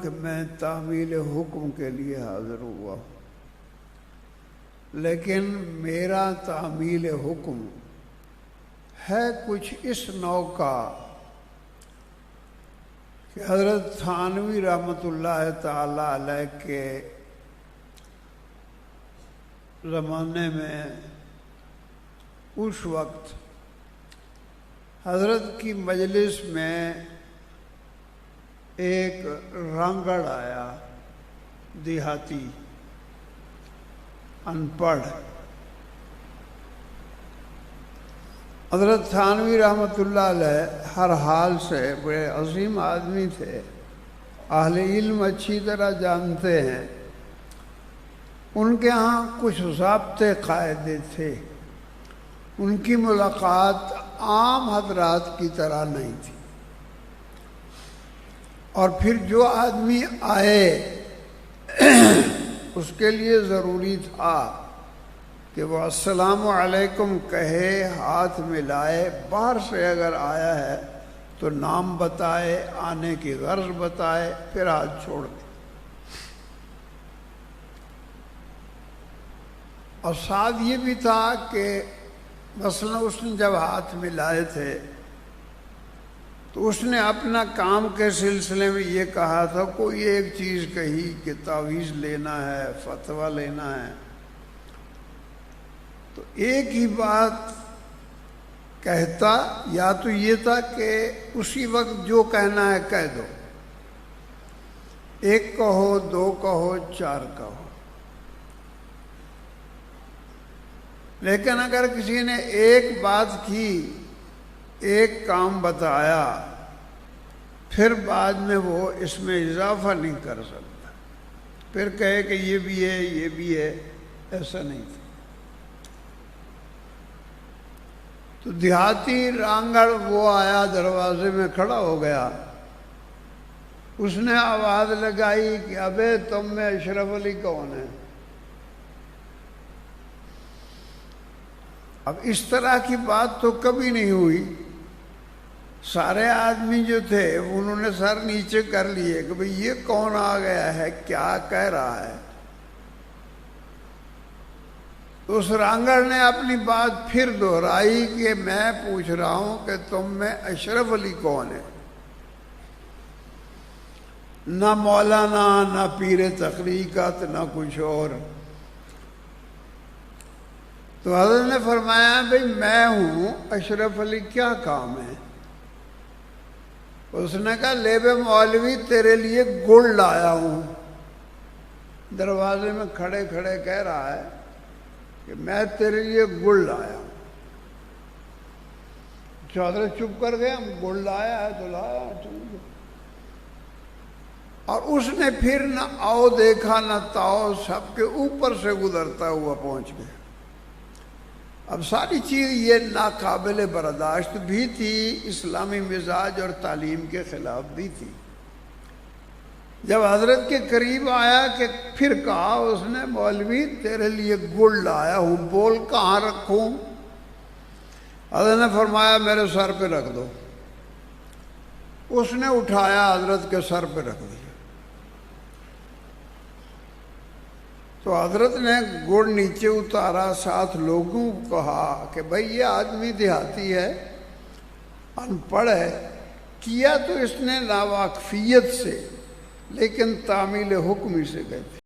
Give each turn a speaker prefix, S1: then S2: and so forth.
S1: کہ میں تعمیل حکم کے لیے حاضر ہوا ہوں، لیکن میرا تعمیل حکم ہے کچھ اس نوع کا کہ حضرت تھانوی رحمۃ اللہ تعالی علیہ کے زمانے میں اس وقت حضرت کی مجلس میں ایک رانگڑ آیا، دیہاتی، ان پڑھ۔ حضرت تھانوی رحمۃ اللہ علیہ ہر حال سے بڑے عظیم آدمی تھے، اہل علم اچھی طرح جانتے ہیں۔ ان کے ہاں کچھ ضابطے قاعدے تھے، ان کی ملاقات عام حضرات کی طرح نہیں تھی، اور پھر جو آدمی آئے اس کے لیے ضروری تھا کہ وہ السلام علیکم کہے، ہاتھ ملائے، باہر سے اگر آیا ہے تو نام بتائے، آنے کی غرض بتائے، پھر ہاتھ چھوڑ دے۔ اور ساتھ یہ بھی تھا کہ مثلا اس نے جب ہاتھ ملائے تھے تو اس نے اپنا کام کے سلسلے میں یہ کہا تھا، کوئی ایک چیز کہی کہ تعویذ لینا ہے، فتویٰ لینا ہے، تو ایک ہی بات کہتا، یا تو یہ تھا کہ اسی وقت جو کہنا ہے کہہ دو، ایک کہو، دو کہو، چار کہو۔ لیکن اگر کسی نے ایک بات کی، ایک کام بتایا، پھر بعد میں وہ اس میں اضافہ نہیں کر سکتا، پھر کہے کہ یہ بھی ہے، یہ بھی ہے، ایسا نہیں تھا۔ تو دیہاتی رانگڑ وہ آیا، دروازے میں کھڑا ہو گیا، اس نے آواز لگائی کہ ابے تم میں اشرف علی کون ہے؟ اب اس طرح کی بات تو کبھی نہیں ہوئی۔ سارے آدمی جو تھے انہوں نے سر نیچے کر لیے کہ بھئی یہ کون آ گیا ہے، کیا کہہ رہا ہے۔ تو اس رانگڑ نے اپنی بات پھر دہرائی کہ میں پوچھ رہا ہوں کہ تم میں اشرف علی کون ہے؟ نہ مولانا، نہ پیر تقریقت، نہ کچھ اور۔ تو حضرت نے فرمایا بھئی میں ہوں، اشرف علی کیا کام ہے؟ اس نے کہا لے بے مولوی تیرے لیے گڑ لایا ہوں۔ دروازے میں کھڑے کھڑے کہہ رہا ہے کہ میں تیرے لیے گڑ لایا ہوں۔ حضرت چپ کر گئے، ہم گڑ لایا ہے تو لایا، چل گئے۔ اور اس نے پھر نہ آؤ دیکھا نہ تاؤ، سب کے اوپر سے گزرتا ہوا پہنچ گیا۔ اب ساری چیز یہ ناقابل برداشت بھی تھی، اسلامی مزاج اور تعلیم کے خلاف بھی تھی۔ جب حضرت کے قریب آیا کہ پھر کہا اس نے مولوی تیرے لیے گڑ لایا ہوں، بول کہاں رکھوں؟ حضرت نے فرمایا میرے سر پہ رکھ دو۔ اس نے اٹھایا، حضرت کے سر پہ رکھ دیا۔ تو حضرت نے گڑ نیچے اتارا، ساتھ لوگوں کو کہا کہ بھئی یہ آدمی دیہاتی ہے، ان پڑھ ہے، کیا تو اس نے ناواقفیت سے، لیکن تعمیل حکم ہی سے گئے تھے۔